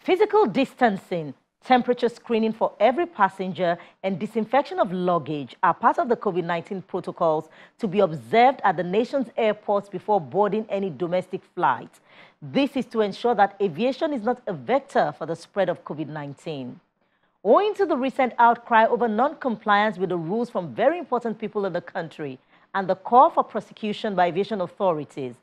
Physical distancing, temperature screening for every passenger, and disinfection of luggage are part of the COVID-19 protocols to be observed at the nation's airports before boarding any domestic flight. This is to ensure that aviation is not a vector for the spread of COVID-19. Owing to the recent outcry over non-compliance with the rules from very important people in the country and the call for prosecution by aviation authorities,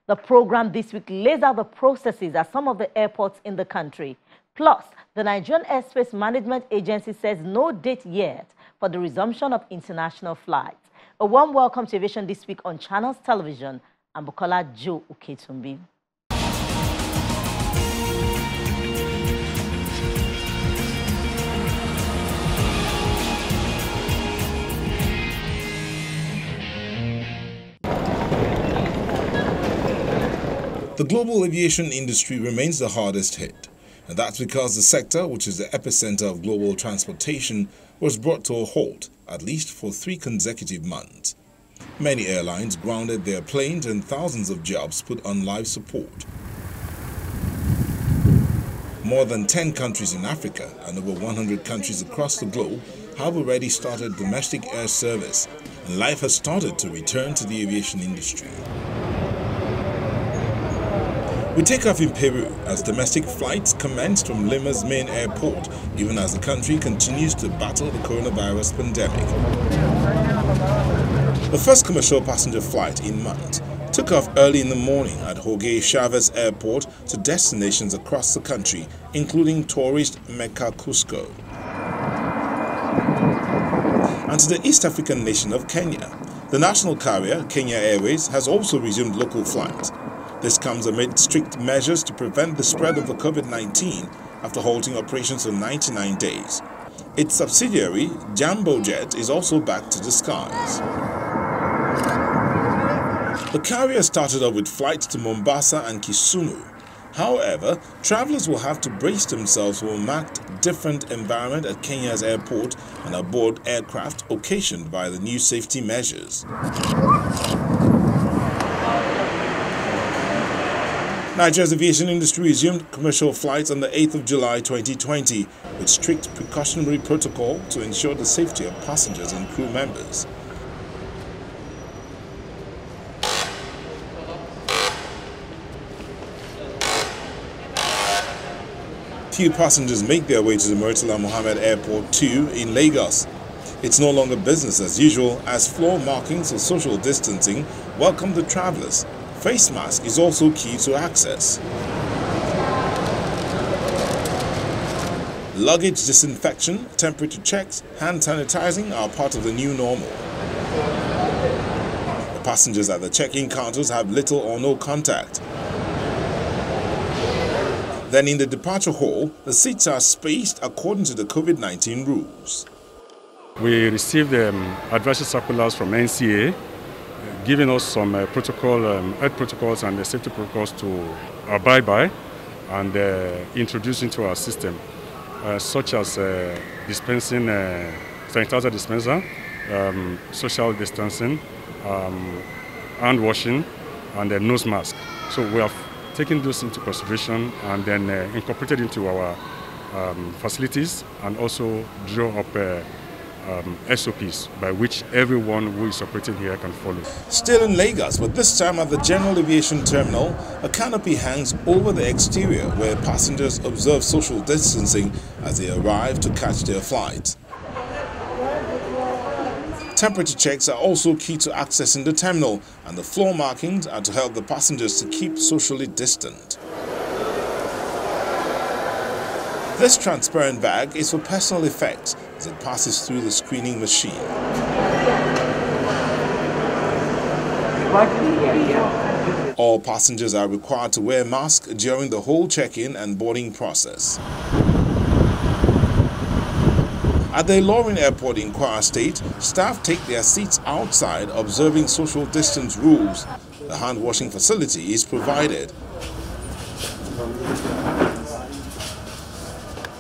the program this week lays out the processes at some of the airports in the country. Plus, the Nigerian Airspace Management Agency says no date yet for the resumption of international flights. A warm welcome to Aviation this week on Channels Television. I'm BUKOLA JOE-OKETUNMBI. The global aviation industry remains the hardest hit, and that's because the sector, which is the epicenter of global transportation, was brought to a halt, at least for 3 consecutive months. Many airlines grounded their planes and thousands of jobs put on life support. More than 10 countries in Africa and over 100 countries across the globe have already started domestic air service, and life has started to return to the aviation industry. We take off in Peru as domestic flights commenced from Lima's main airport, even as the country continues to battle the coronavirus pandemic. The first commercial passenger flight in months took off early in the morning at Jorge Chavez Airport to destinations across the country, including tourist Mecca Cusco, and to the East African nation of Kenya. The national carrier, Kenya Airways, has also resumed local flights. This comes amid strict measures to prevent the spread of the COVID-19 after halting operations for 99 days. Its subsidiary, Jambo Jet, is also back to the skies. The carrier started off with flights to Mombasa and Kisumu. However, travelers will have to brace themselves for a marked different environment at Kenya's airport and aboard aircraft occasioned by the new safety measures. Nigeria's aviation industry resumed commercial flights on the 8th of July 2020 with strict precautionary protocol to ensure the safety of passengers and crew members. Few passengers make their way to the Murtala Mohammed Airport 2 in Lagos. It's no longer business as usual as floor markings for social distancing welcome the travelers. Face mask is also key to access. Luggage disinfection, temperature checks, hand sanitizing are part of the new normal. The passengers at the check-in counters have little or no contact. Then in the departure hall, the seats are spaced according to the COVID-19 rules. We received advisory circulars from NCA giving us some health protocols and safety protocols to abide by and introduce into our system, such as dispensing sanitizer dispenser, social distancing, hand washing, and nose mask. So we have taken those into consideration and then incorporated into our facilities, and also draw up SOPs by which everyone who is operating here can follow. Still in Lagos, but this time at the General Aviation Terminal, a canopy hangs over the exterior where passengers observe social distancing as they arrive to catch their flight. Temperature checks are also key to accessing the terminal, and the floor markings are to help the passengers to keep socially distant. This transparent bag is for personal effects as it passes through the screening machine. All passengers are required to wear masks during the whole check-in and boarding process. At the Ilorin Airport in Kwara State, staff take their seats outside observing social distance rules. The hand-washing facility is provided.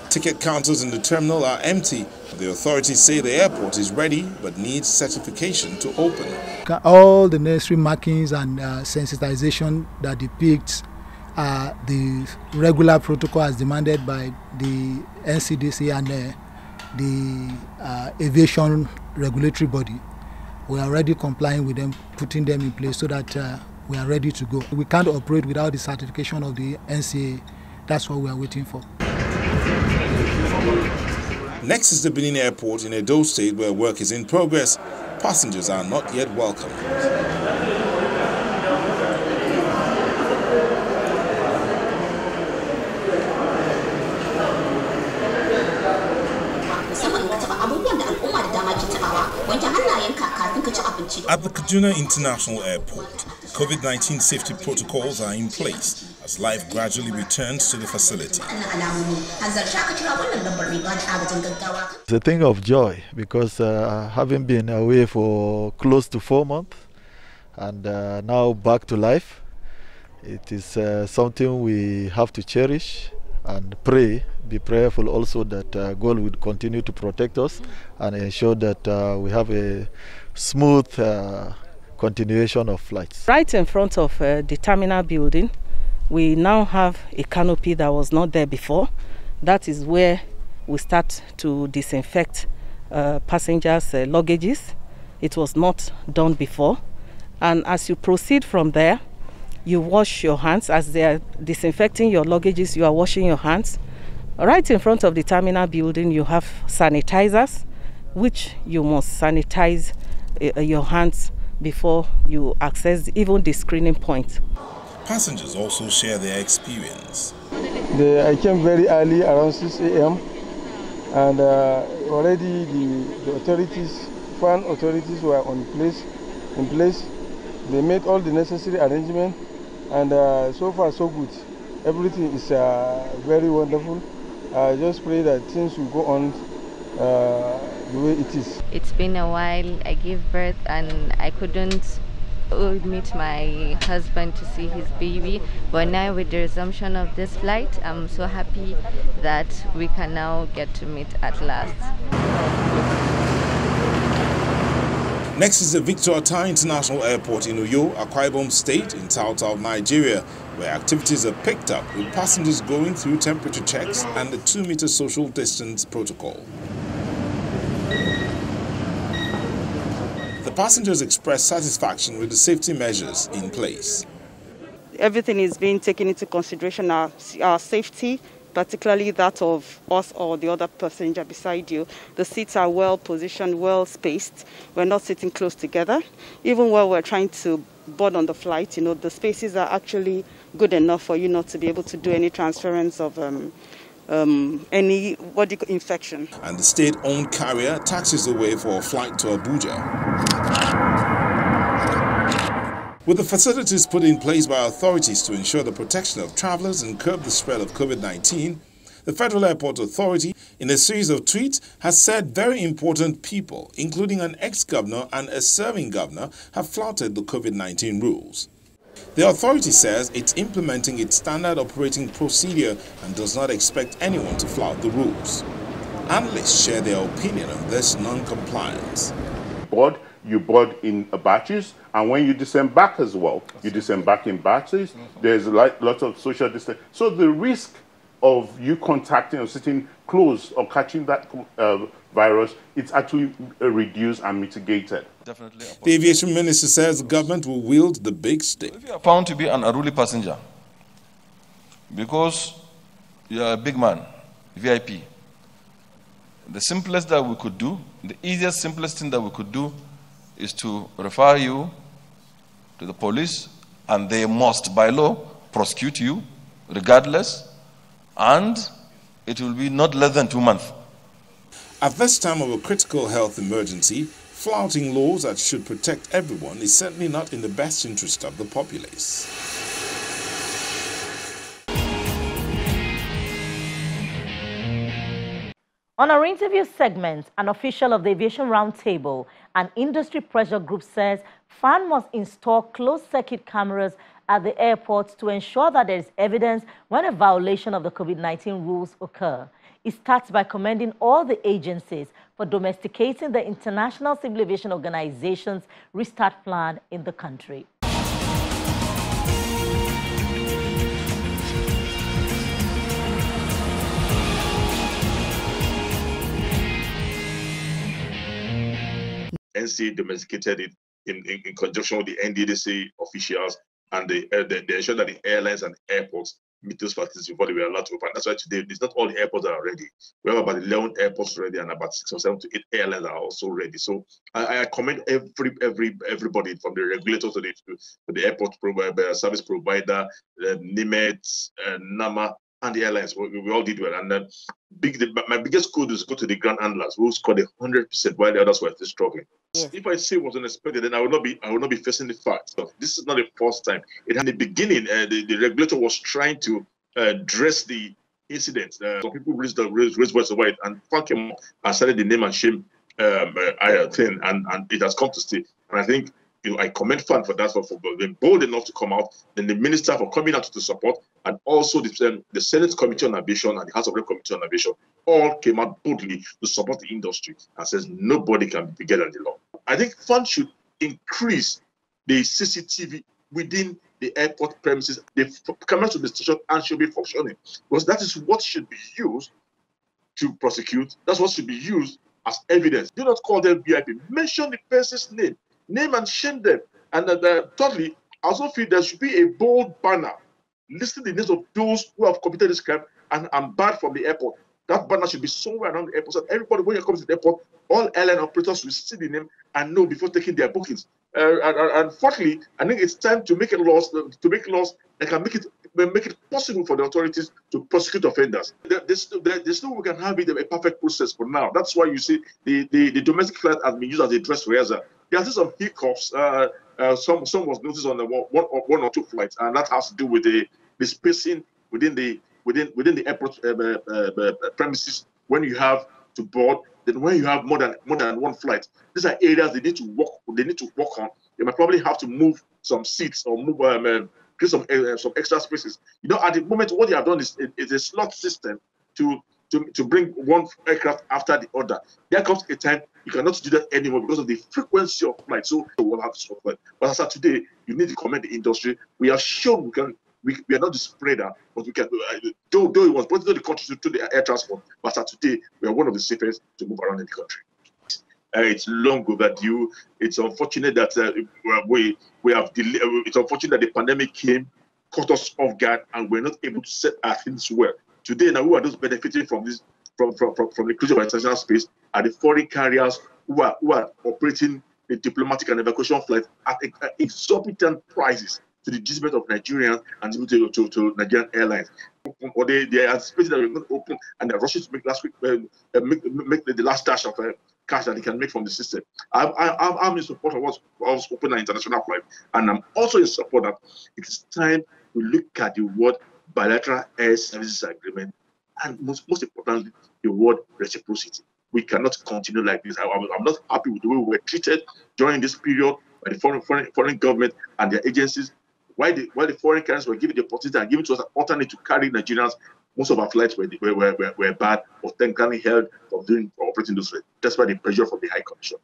Ticket counters in the terminal are empty. The authorities say the airport is ready but needs certification to open. All the necessary markings and sensitization that depicts the regular protocol as demanded by the NCDC and the aviation regulatory body. We are already complying with them, putting them in place so that we are ready to go. We can't operate without the certification of the NCA. That's what we are waiting for. Next is the Benin Airport in Edo State, where work is in progress. Passengers are not yet welcome. At the Kaduna International Airport, COVID-19 safety protocols are in place as life gradually returns to the facility. It's a thing of joy because having been away for close to 4 months and now back to life, it is something we have to cherish and pray, be prayerful also that God will continue to protect us and ensure that we have a smooth continuation of flights. Right in front of the terminal building, we now have a canopy that was not there before. That is where we start to disinfect passengers' luggages. It was not done before. And as you proceed from there, you wash your hands. As they are disinfecting your luggages, you are washing your hands. Right in front of the terminal building, you have sanitizers, which you must sanitize your hands before you access even the screening point. Passengers also share their experience. I came very early, around 6 a.m. and already the authorities, FAN authorities were in place. They made all the necessary arrangements, and so far so good. Everything is very wonderful. I just pray that things will go on the way it is. It's been a while. I gave birth and I couldn't meet my husband to see his baby, but now with the resumption of this flight, I'm so happy that we can now get to meet at last. Next is the Victor Ata International Airport in Uyo, Akwa Ibom State in South Nigeria, where activities are picked up with passengers going through temperature checks and the 2-meter social distance protocol. The passengers express satisfaction with the safety measures in place. Everything is being taken into consideration, our safety, particularly that of us or the other passenger beside you. The seats are well positioned, well spaced. We're not sitting close together. Even while we're trying to board on the flight, the spaces are actually good enough for you not to be able to do any transference of any infection. And the state-owned carrier taxis the way for a flight to Abuja. With the facilities put in place by authorities to ensure the protection of travelers and curb the spread of COVID-19, the Federal Airport Authority, in a series of tweets, has said very important people, including an ex-governor and a serving governor, have flouted the COVID-19 rules. The authority says it's implementing its standard operating procedure and does not expect anyone to flout the rules. Analysts share their opinion on this non-compliance. You board in batches, and when you disembark as well, you disembark in batches. There's lots of social distance. So the risk of you contacting or sitting close or catching that virus, it's actually reduced and mitigated. Definitely. The aviation minister says the government will wield the big stick. If you are found to be an unruly passenger, because you are a big man, VIP, the simplest that we could do, the easiest, simplest thing that we could do is to refer you to the police, and they must, by law, prosecute you regardless, and it will be not less than 2 months. At this time of a critical health emergency, flouting laws that should protect everyone is certainly not in the best interest of the populace. On our interview segment, an official of the Aviation Roundtable and industry pressure group says FAN must install closed-circuit cameras at the airports to ensure that there is evidence when a violation of the COVID-19 rules occur. It starts by commending all the agencies for domesticating the International Civil Aviation Organization's restart plan in the country. NCA domesticated it in conjunction with the NDDC officials, and they ensure that the airlines and airports meet those facilities before they were allowed to open. That's why today, it's not all the airports that are ready. We have about 11 airports ready, and about 6 or 7 to 8 airlines are also ready. So I commend everybody, from the regulator to the airport provider, service provider, NIMET, NAMA, and the airlines. We all did well. And my biggest kudos go to the ground handlers who scored 100% while the others were still struggling. Yes. If I say it was unexpected, then I will not be facing the facts. So this is not the first time. In the beginning, the regulator was trying to address the incident. Some people raised voice over it, and Frank came up and started the name and shame thing, and it has come to stay. And I think, I commend FAN for that, for being bold enough to come out, then the minister for coming out to support, and also the Senate Committee on Aviation and the House of Rep Committee on Aviation all came out boldly to support the industry and says nobody can be bigger than the law. I think FAN should increase the CCTV within the airport premises. The cameras should be stationed and should be functioning, because that is what should be used to prosecute. That's what should be used as evidence. Do not call them VIP. Mention the person's name and shame them. And thirdly, I also feel there should be a bold banner listing the names of those who have committed this crime and barred from the airport. That banner should be somewhere around the airport, so everybody, when you come to the airport, all airline operators will see the name and know before taking their bookings. And fourthly, I think it's time to make laws that can make it possible for the authorities to prosecute offenders. There's no we can have it a perfect process for now. That's why you see the domestic flight has been used as a dress rehearsal. There are some hiccups. Some was noticed on the one or two flights, and that has to do with the spacing within the airport premises when you have to board. Then when you have more than one flight, these are areas they need to work on. They might probably have to move some seats or move create some extra spaces. At the moment, what they have done is a slot system to bring one aircraft after the other. There comes a time you cannot do that anymore because of the frequency of flight. So we will have to stop flight. But as of today, you need to commend the industry. We have shown we are not the spreader, but we can. Though it was brought into the country to the air transport, but as of today, we are one of the safest to move around in the country. It's long overdue. It's unfortunate that we have delayed. It's unfortunate that the pandemic caught us off guard, and we're not able to set our things well. Today, now, who are those benefiting from this, from the closure of international space, are the foreign carriers who are operating the diplomatic and evacuation flights at exorbitant prices to the detriment of Nigerians and to Nigerian airlines. Or they are anticipating that we're going to open, and they're rushing to make make the last dash of cash that they can make from the system. I'm in support of us opening an international flight, and I'm also in support that it's time we look at the word bilateral air services agreement, and most importantly, the word reciprocity. We cannot continue like this. I'm not happy with the way we were treated during this period by the foreign government and their agencies. Why the foreign carriers were given the opportunity and given to us an alternate to carry Nigerians. Most of our flights were bad or technically held from operating those flights, despite the pressure from the High Commission.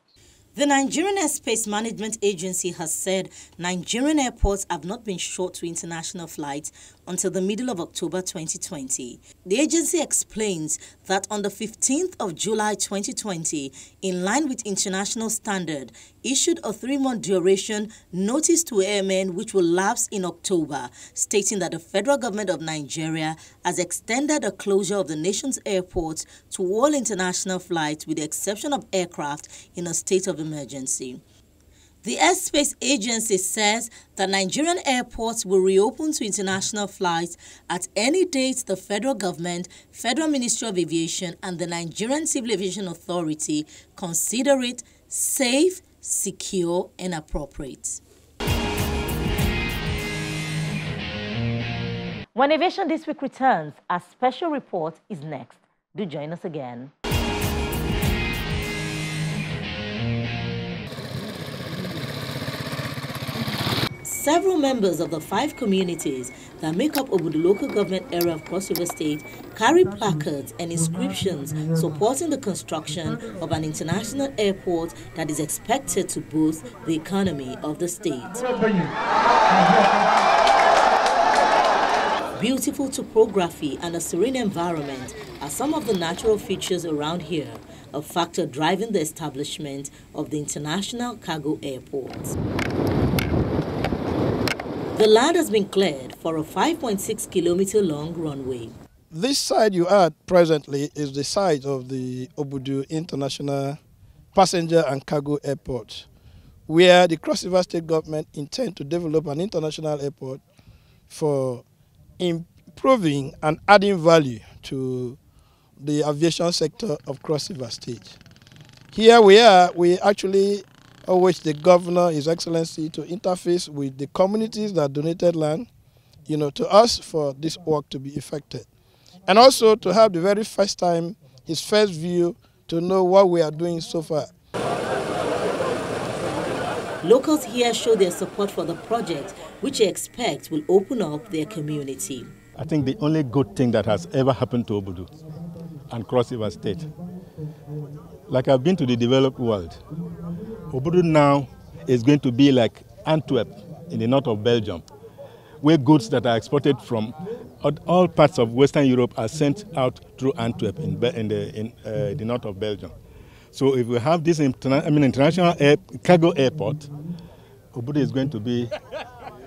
The Nigerian Airspace Management Agency has said Nigerian airports have not been shut to international flights until the middle of October 2020. The agency explains that on the 15th of July 2020, in line with international standard, issued a 3-month duration notice to airmen which will lapse in October, stating that the federal government of Nigeria has extended a closure of the nation's airports to all international flights with the exception of aircraft in a state of emergency. The Airspace Agency says that Nigerian airports will reopen to international flights at any date the federal government, Federal Ministry of Aviation, and the Nigerian Civil Aviation Authority consider it safe, secure, and appropriate. When Aviation This Week returns, a special report is next. Do join us again. Several members of the 5 communities that make up Obudu local government area of Cross River State carry placards and inscriptions supporting the construction of an international airport that is expected to boost the economy of the state. Beautiful topography and a serene environment are some of the natural features around here, a factor driving the establishment of the International Cargo Airport. The land has been cleared for a 5.6-kilometer-long runway. This site you are at presently is the site of the Obudu International Passenger and Cargo Airport, where the Cross River State Government intends to develop an international airport for improving and adding value to the aviation sector of Cross River State. Here we actually wish the Governor, His Excellency, to interface with the communities that donated land, to us for this work to be effected. And also to have the very first time, his first view, to know what we are doing so far. Locals here show their support for the project, which they expect will open up their community. I think the only good thing that has ever happened to Obudu and Cross River State, like I've been to the developed world, Obudu now is going to be like Antwerp in the north of Belgium, where goods that are exported from all parts of Western Europe are sent out through Antwerp in the north of Belgium. So if we have this international cargo airport, Obudu is going to be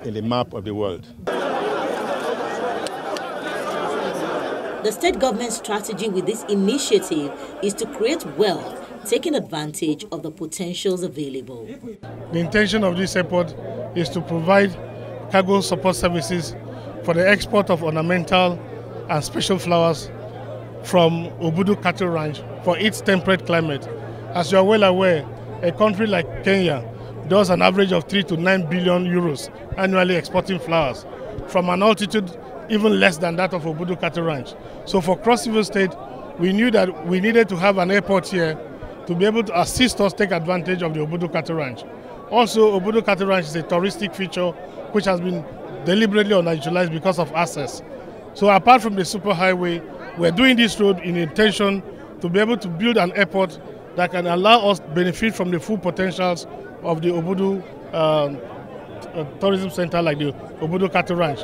in the map of the world. The state government's strategy with this initiative is to create wealth, taking advantage of the potentials available. The intention of this airport is to provide cargo support services for the export of ornamental and special flowers from Obudu Cattle Ranch for its temperate climate. As you are well aware, a country like Kenya does an average of 3 to 9 billion euros annually exporting flowers from an altitude even less than that of Obudu Cattle Ranch. So for Cross River State, we knew that we needed to have an airport here to be able to assist us take advantage of the Obudu Cattle Ranch. Also, Obudu Cattle Ranch is a touristic feature which has been deliberately underutilized because of access. So apart from the superhighway, we're doing this road in intention to be able to build an airport that can allow us to benefit from the full potentials of the Obudu tourism center like the Obudu Cattle Ranch.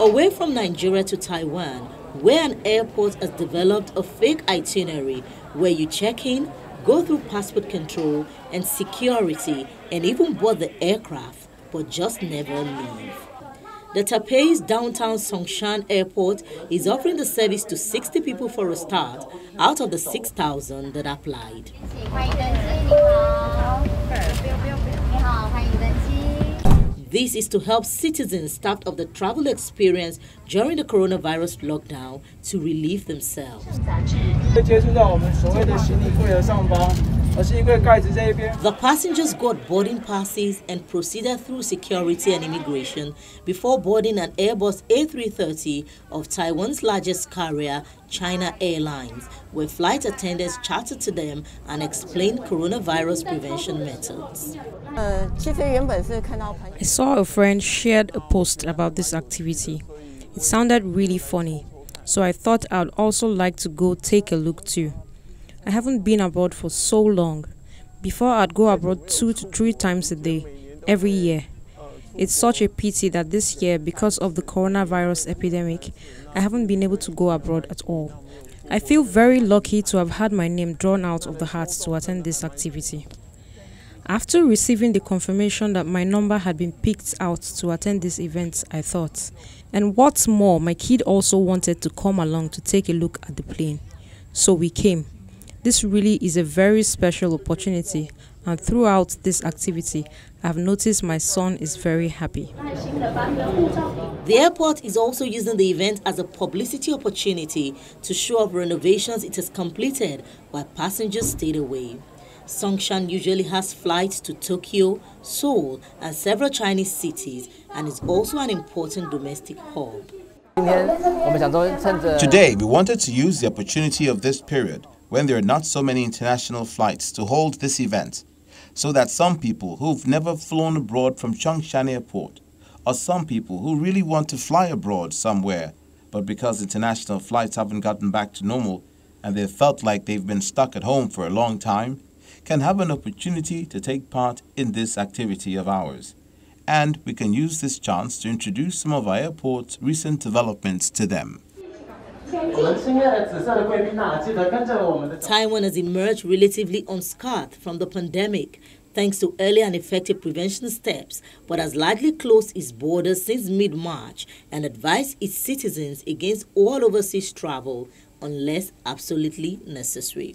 Away from Nigeria to Taiwan, where an airport has developed a fake itinerary where you check in, go through passport control and security, and even board the aircraft, but just never leave. The Taipei's downtown SONGSHAN airport is offering the service to 60 people for a start out of the 6,000 that applied. This is to help citizens staffed of the travel experience during the coronavirus lockdown to relieve themselves. The passengers got boarding passes and proceeded through security and immigration before boarding an Airbus A330 of Taiwan's largest carrier, China Airlines, where flight attendants chatted to them and explained coronavirus prevention methods. I saw a friend shared a post about this activity. It sounded really funny, so I thought I'd also like to go take a look too. I haven't been abroad for so long. Before, I'd go abroad 2 to 3 times a day, every year. It's such a pity that this year, because of the coronavirus epidemic, I haven't been able to go abroad at all. I feel very lucky to have had my name drawn out of the hat to attend this activity. After receiving the confirmation that my number had been picked out to attend this event, I thought, and what's more, my kid also wanted to come along to take a look at the plane. So we came. This really is a very special opportunity, and throughout this activity, I've noticed my son is very happy. The airport is also using the event as a publicity opportunity to show off renovations it has completed while passengers stayed away. SONGSHAN usually has flights to Tokyo, Seoul, and several Chinese cities, and is also an important domestic hub. Today, we wanted to use the opportunity of this period when there are not so many international flights to hold this event, so that some people who've never flown abroad from SONGSHAN Airport, or some people who really want to fly abroad somewhere, but because international flights haven't gotten back to normal and they felt like they've been stuck at home for a long time, can have an opportunity to take part in this activity of ours. and we can use this chance to introduce some of our airport's recent developments to them. Taiwan has emerged relatively unscarred from the pandemic thanks to early and effective prevention steps, but has largely closed its borders since mid-March and advised its citizens against all overseas travel unless absolutely necessary.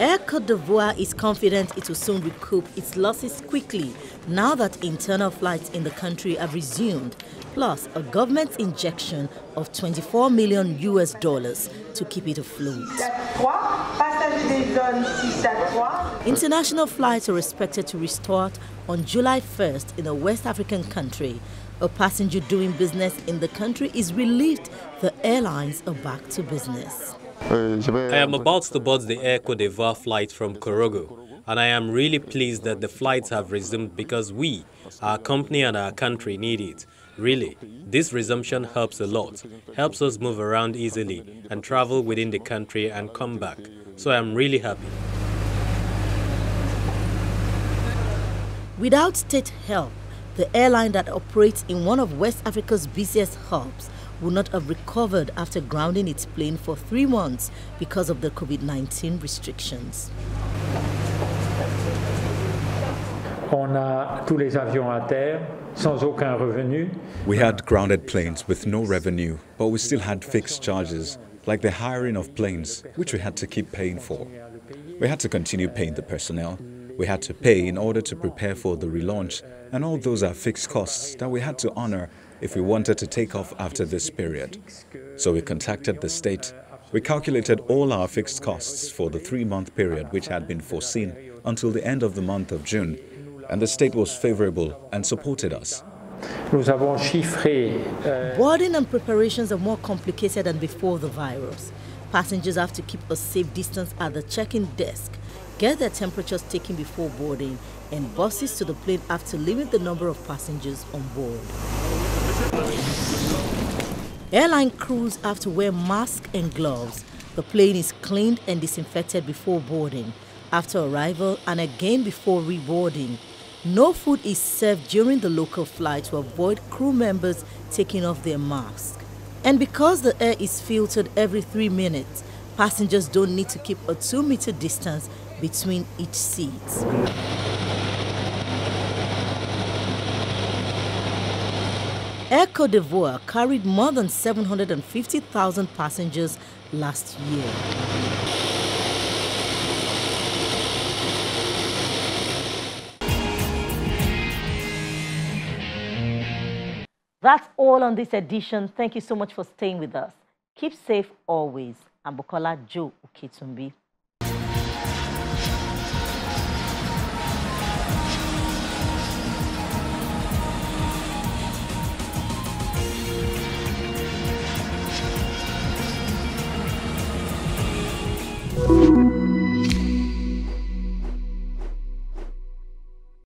Air Côte d'Ivoire is confident it will soon recoup its losses quickly now that internal flights in the country have resumed, plus a government injection of $24 million to keep it afloat. International flights are expected to restart on July 1st in a West African country. A passenger doing business in the country is relieved the airlines are back to business. I am about to board the Air Côte d'Ivoire flight from Korogo, and I am really pleased that the flights have resumed because we, our company and our country need it. Really, this resumption helps a lot, helps us move around easily and travel within the country and come back. So I am really happy. Without state help, the airline that operates in one of West Africa's busiest hubs would not have recovered after grounding its plane for 3 months because of the COVID-19 restrictions. We had grounded planes with no revenue, but we still had fixed charges, like the hiring of planes, which we had to keep paying for. We had to continue paying the personnel. We had to pay in order to prepare for the relaunch, and all those are fixed costs that we had to honor if we wanted to take off after this period. So we contacted the state. We calculated all our fixed costs for the 3-month period which had been foreseen until the end of the month of June, and the state was favorable and supported us. Boarding and preparations are more complicated than before the virus. Passengers have to keep a safe distance at the check-in desk, get their temperatures taken before boarding, and buses to the plane have to limit the number of passengers on board. Airline crews have to wear masks and gloves. The plane is cleaned and disinfected before boarding, after arrival, and again before reboarding. No food is served during the local flight to avoid crew members taking off their masks. And because the air is filtered every 3 minutes, passengers don't need to keep a 2-meter distance between each seat. Air Côte d'Ivoire carried more than 750,000 passengers last year. That's all on this edition. Thank you so much for staying with us. Keep safe always. I'm BUKOLA JOE-OKETUNMBI.